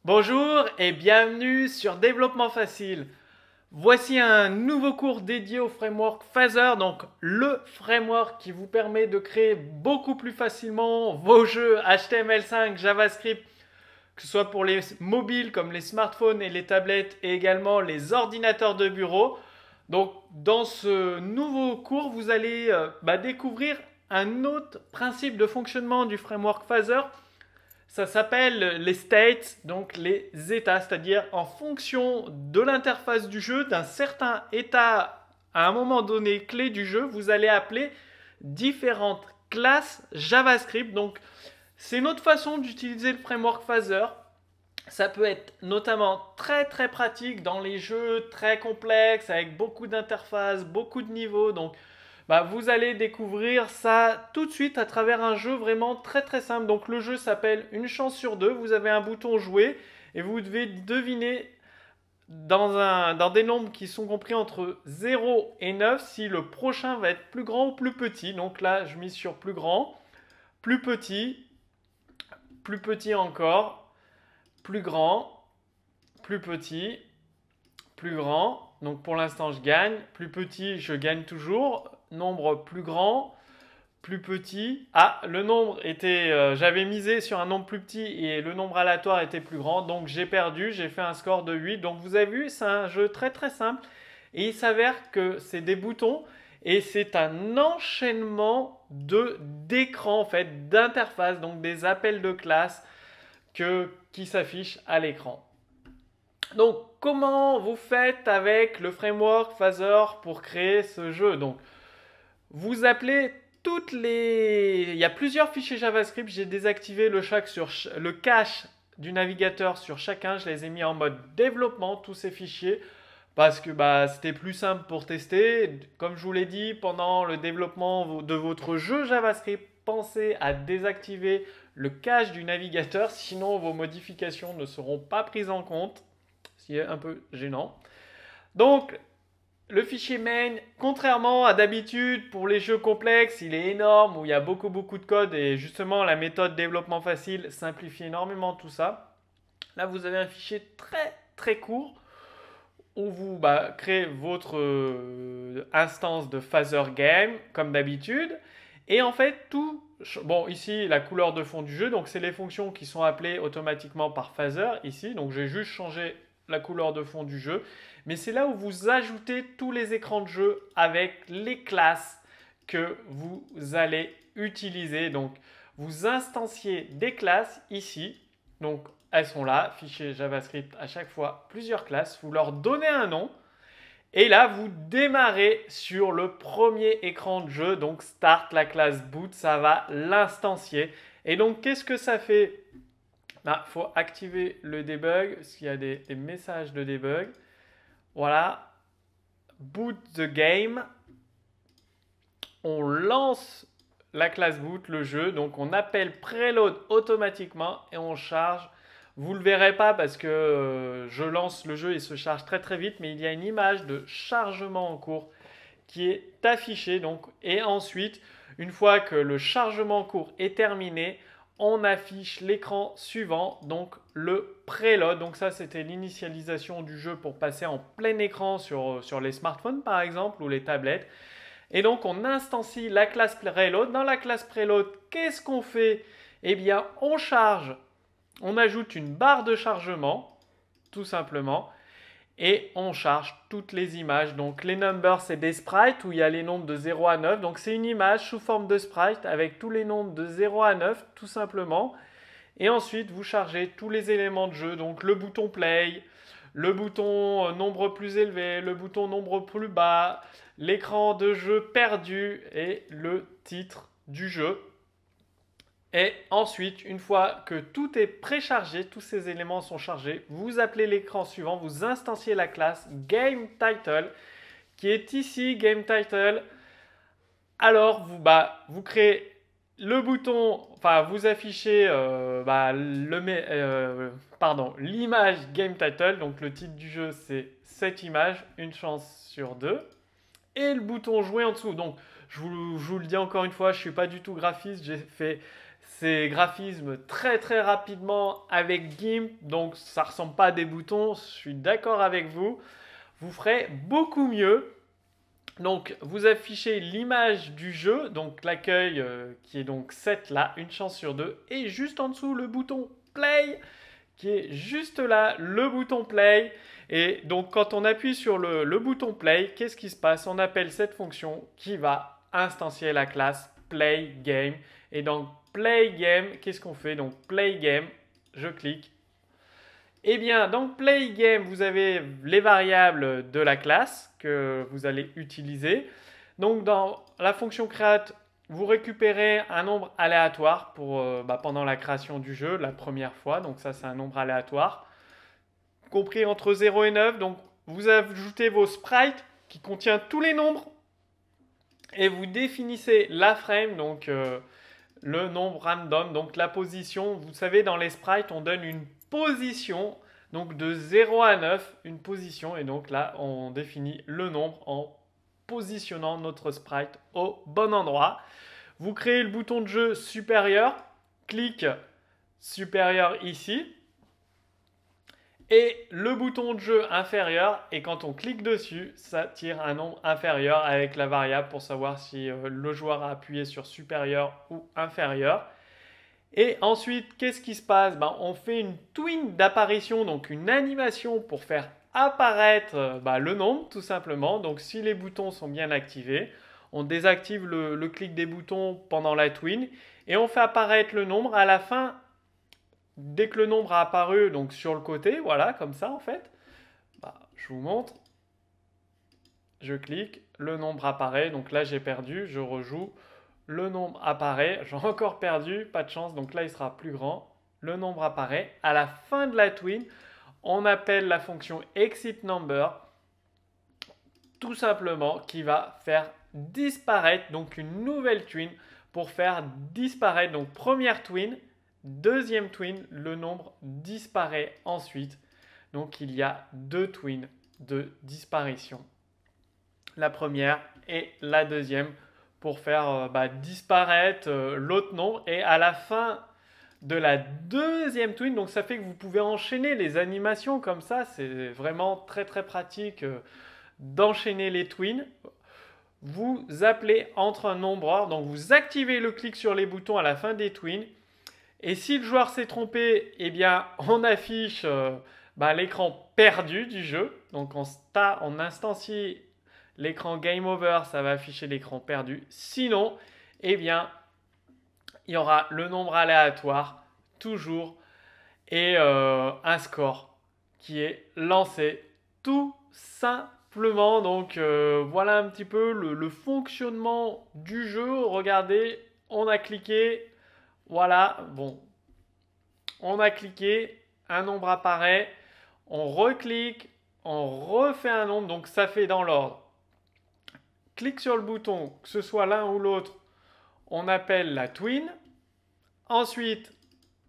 Bonjour et bienvenue sur Développement Facile. Voici un nouveau cours dédié au framework Phaser, donc le framework qui vous permet de créer beaucoup plus facilement vos jeux HTML5, JavaScript, que ce soit pour les mobiles comme les smartphones et les tablettes et également les ordinateurs de bureau. Donc dans ce nouveau cours, vous allez découvrir un autre principe de fonctionnement du framework Phaser. Ça s'appelle les states, donc les états, c'est-à-dire en fonction de l'interface du jeu, d'un certain état à un moment donné clé du jeu, vous allez appeler différentes classes JavaScript. Donc c'est une autre façon d'utiliser le framework Phaser. Ça peut être notamment très très pratique dans les jeux très complexes avec beaucoup d'interfaces, beaucoup de niveaux. Donc vous allez découvrir ça tout de suite à travers un jeu vraiment très très simple. Donc le jeu s'appelle Une chance sur deux. Vous avez un bouton jouer et vous devez deviner dans des nombres qui sont compris entre 0 et 9 si le prochain va être plus grand ou plus petit. Donc là, je mise sur plus petit encore, plus grand, plus petit, plus grand. Donc pour l'instant, je gagne. Plus petit, je gagne toujours. Nombre plus grand, plus petit. Ah, le nombre était... j'avais misé sur un nombre plus petit et le nombre aléatoire était plus grand. Donc j'ai perdu, j'ai fait un score de 8. Donc vous avez vu, c'est un jeu très très simple. Et il s'avère que c'est des boutons et c'est un enchaînement d'écrans en fait, d'interfaces, donc des appels de classe qui s'affichent à l'écran. Donc, comment vous faites avec le framework Phaser pour créer ce jeu? Donc, vous appelez toutes les... Il y a plusieurs fichiers JavaScript. J'ai désactivé le cache du navigateur sur chacun. Je les ai mis en mode développement, tous ces fichiers, parce que c'était plus simple pour tester. Comme je vous l'ai dit, pendant le développement de votre jeu JavaScript, pensez à désactiver le cache du navigateur, sinon vos modifications ne seront pas prises en compte, ce qui est un peu gênant. Donc, le fichier main, contrairement à d'habitude pour les jeux complexes, il est énorme, où il y a beaucoup de code, et justement la méthode développement facile simplifie énormément tout ça. Là, vous avez un fichier très très court où vous créez votre instance de Phaser Game, comme d'habitude. Et en fait, bon, ici, la couleur de fond du jeu, donc c'est les fonctions qui sont appelées automatiquement par Phaser, ici. Donc j'ai juste changé la couleur de fond du jeu. Mais c'est là où vous ajoutez tous les écrans de jeu avec les classes que vous allez utiliser. Donc, vous instanciez des classes ici. Donc, elles sont là, fichier JavaScript à chaque fois, plusieurs classes. Vous leur donnez un nom. Et là, vous démarrez sur le premier écran de jeu. Donc, start la classe boot, ça va l'instancier. Et donc, qu'est-ce que ça fait? Il faut activer le debug, parce qu'il y a des messages de debug. Voilà. Boot the game. On lance la classe boot, le jeu. Donc, on appelle preload automatiquement et on charge. Vous ne le verrez pas parce que je lance le jeu et se charge très très vite, mais il y a une image de chargement en cours qui est affichée. Donc, et ensuite, une fois que le chargement en cours est terminé, on affiche l'écran suivant, donc le preload. Donc ça, c'était l'initialisation du jeu pour passer en plein écran sur les smartphones par exemple ou les tablettes. Et donc, on instancie la classe preload. Dans la classe preload, qu'est-ce qu'on fait? Eh bien, on charge. On ajoute une barre de chargement, tout simplement, et on charge toutes les images. Donc les numbers, c'est des sprites où il y a les nombres de 0 à 9. Donc c'est une image sous forme de sprite avec tous les nombres de 0 à 9, tout simplement. Et ensuite, vous chargez tous les éléments de jeu, donc le bouton play, le bouton nombre plus élevé, le bouton nombre plus bas, l'écran de jeu perdu et le titre du jeu. Et ensuite, une fois que tout est préchargé, tous ces éléments sont chargés, vous appelez l'écran suivant, vous instanciez la classe GameTitle qui est ici, GameTitle. Alors, vous créez le bouton, enfin, vous affichez l'image GameTitle. Donc, le titre du jeu, c'est cette image, une chance sur deux. Et le bouton jouer en dessous. Donc, je vous le dis encore une fois, je ne suis pas du tout graphiste, j'ai fait ces graphismes très très rapidement avec GIMP, donc ça ressemble pas à des boutons, je suis d'accord avec vous. Vous ferez beaucoup mieux. Donc vous affichez l'image du jeu, donc l'accueil qui est donc 7 là, une chance sur deux, et juste en dessous le bouton play qui est juste là, le bouton play. Et donc quand on appuie sur le bouton play, qu'est-ce qui se passe? On appelle cette fonction qui va instancier la classe play game. Et donc play game, qu'est-ce qu'on fait? Donc play game, je clique. Eh bien, dans Play Game, vous avez les variables de la classe que vous allez utiliser. Donc, dans la fonction create, vous récupérez un nombre aléatoire pendant la création du jeu, la première fois. Donc, ça, c'est un nombre aléatoire, compris entre 0 et 9. Donc, vous ajoutez vos sprites qui contient tous les nombres et vous définissez la frame, donc le nombre random, donc la position. Vous savez, dans les sprites, on donne une position, donc de 0 à 9, une position, et donc là, on définit le nombre en positionnant notre sprite au bon endroit. Vous créez le bouton de jeu supérieur, clic supérieur ici, et le bouton de jeu inférieur, et quand on clique dessus, ça tire un nombre inférieur avec la variable pour savoir si le joueur a appuyé sur supérieur ou inférieur. Et ensuite, qu'est-ce qui se passe? On fait une twin d'apparition, donc une animation pour faire apparaître le nombre, tout simplement. Donc si les boutons sont bien activés, on désactive le clic des boutons pendant la twin et on fait apparaître le nombre à la fin. Dès que le nombre a apparu, donc sur le côté, voilà, comme ça en fait, je vous montre. Je clique, le nombre apparaît, donc là j'ai perdu, je rejoue. Le nombre apparaît, j'ai encore perdu, pas de chance, donc là il sera plus grand. Le nombre apparaît. À la fin de la twin, on appelle la fonction exit number, tout simplement, qui va faire disparaître donc une nouvelle twin pour faire disparaître. Donc première twin, deuxième twin, le nombre disparaît ensuite. Donc il y a deux twins de disparition. La première et la deuxième pour faire disparaître l'autre nombre. Et à la fin de la deuxième twin, donc ça fait que vous pouvez enchaîner les animations comme ça. C'est vraiment très très pratique d'enchaîner les twins. Vous appelez entre un nombre, donc vous activez le clic sur les boutons à la fin des twins. Et si le joueur s'est trompé, eh bien on affiche l'écran perdu du jeu. Donc on instancie l'écran Game Over, ça va afficher l'écran perdu. Sinon, eh bien, il y aura le nombre aléatoire, toujours, et un score qui est lancé tout simplement. Donc, voilà un petit peu le fonctionnement du jeu. Regardez, on a cliqué, voilà, bon, on a cliqué, un nombre apparaît, on reclique, on refait un nombre, donc ça fait dans l'ordre. Clique sur le bouton, que ce soit l'un ou l'autre, on appelle la twin. Ensuite,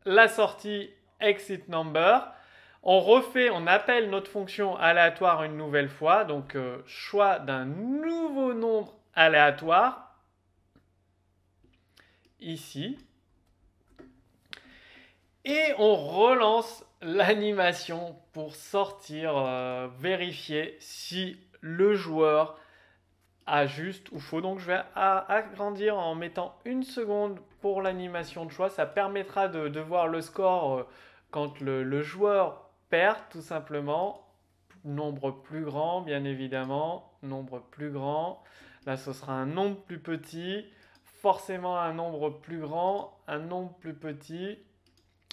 la sortie exit number. On appelle notre fonction aléatoire une nouvelle fois. Donc, choix d'un nouveau nombre aléatoire. Ici. Et on relance l'animation pour sortir, vérifier si le joueur a juste ou faux. Donc je vais agrandir en mettant une seconde pour l'animation de choix. Ça permettra de voir le score quand le joueur perd, tout simplement. Nombre plus grand, bien évidemment. Nombre plus grand. Là, ce sera un nombre plus petit. Forcément un nombre plus grand. Un nombre plus petit.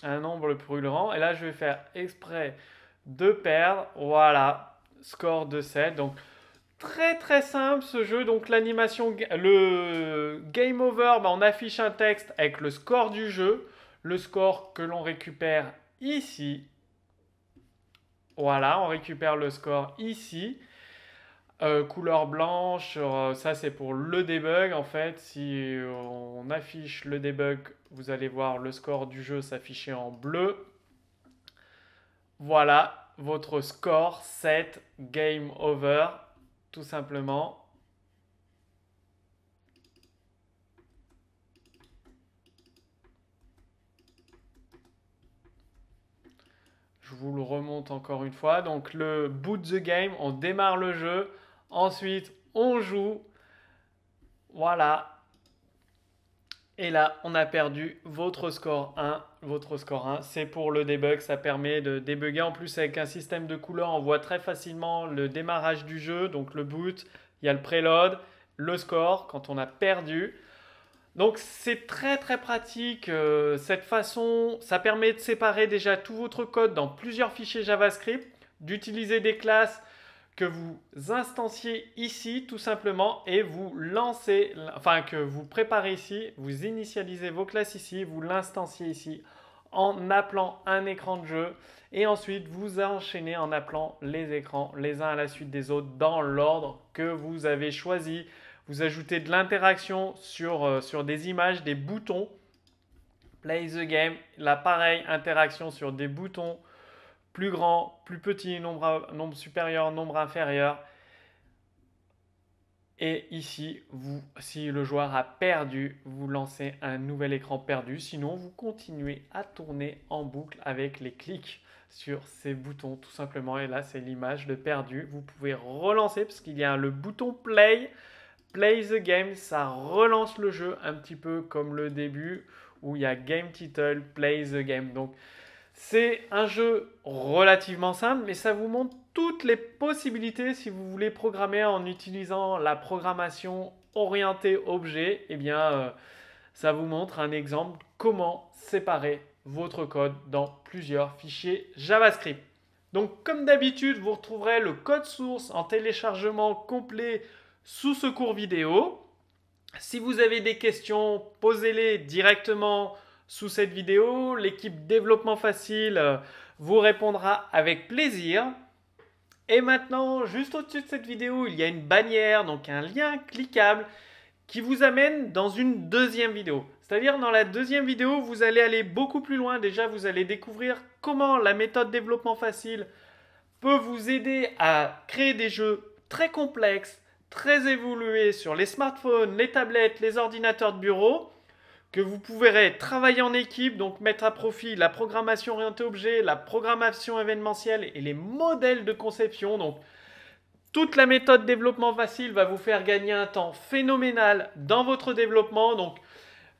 Un nombre plus grand. Et là, je vais faire exprès de perdre. Voilà. Score de 7. Donc, très très simple ce jeu. Donc l'animation, le game over, on affiche un texte avec le score du jeu, le score que l'on récupère ici. Voilà, on récupère le score ici. Couleur blanche, ça c'est pour le debug en fait. Si on affiche le debug, vous allez voir le score du jeu s'afficher en bleu. Voilà votre score, 7, game over. Tout simplement. vous le remonte encore une fois. Donc le boot the game, on démarre le jeu. Ensuite, on joue. Voilà. Et là, on a perdu votre score 1. Votre score 1, c'est pour le debug. Ça permet de débugger. En plus, avec un système de couleurs, on voit très facilement le démarrage du jeu. Donc le boot, il y a le preload, le score quand on a perdu. Donc c'est très très pratique. Cette façon, ça permet de séparer déjà tout votre code dans plusieurs fichiers JavaScript, d'utiliser des classes que vous instanciez ici tout simplement et vous lancez, enfin que vous préparez ici, vous initialisez vos classes ici, vous l'instanciez ici en appelant un écran de jeu et ensuite vous enchaînez en appelant les écrans les uns à la suite des autres dans l'ordre que vous avez choisi. Vous ajoutez de l'interaction sur des images, des boutons. Play the game, là pareil, interaction sur des boutons. Plus grand, plus petit, nombre supérieur, nombre inférieur. Et ici, si le joueur a perdu, vous lancez un nouvel écran perdu. Sinon, vous continuez à tourner en boucle avec les clics sur ces boutons tout simplement. Et là, c'est l'image de perdu. Vous pouvez relancer parce qu'il y a le bouton play. Play the game, ça relance le jeu un petit peu comme le début où il y a game title, play the game. Donc, c'est un jeu relativement simple, mais ça vous montre toutes les possibilités si vous voulez programmer en utilisant la programmation orientée objet. Eh bien, ça vous montre un exemple comment séparer votre code dans plusieurs fichiers JavaScript. Donc, comme d'habitude, vous retrouverez le code source en téléchargement complet sous ce cours vidéo. Si vous avez des questions, posez-les directement sous cette vidéo. L'équipe Développement Facile vous répondra avec plaisir. Et maintenant, juste au-dessus de cette vidéo, il y a une bannière, donc un lien cliquable qui vous amène dans une deuxième vidéo. C'est-à-dire dans la deuxième vidéo, vous allez aller beaucoup plus loin. Déjà, vous allez découvrir comment la méthode Développement Facile peut vous aider à créer des jeux très complexes, très évolués sur les smartphones, les tablettes, les ordinateurs de bureau, que vous pourrez travailler en équipe, donc mettre à profit la programmation orientée objet, la programmation événementielle et les modèles de conception. Donc, toute la méthode développement facile va vous faire gagner un temps phénoménal dans votre développement. Donc,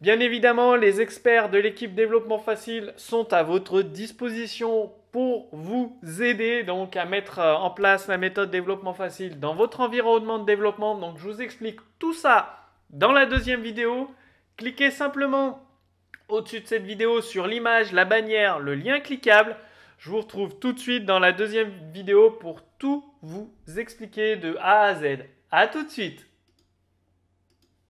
bien évidemment, les experts de l'équipe développement facile sont à votre disposition pour vous aider donc à mettre en place la méthode développement facile dans votre environnement de développement. Donc, je vous explique tout ça dans la deuxième vidéo. Cliquez simplement au-dessus de cette vidéo sur l'image, la bannière, le lien cliquable. Je vous retrouve tout de suite dans la deuxième vidéo pour tout vous expliquer de A à Z. À tout de suite!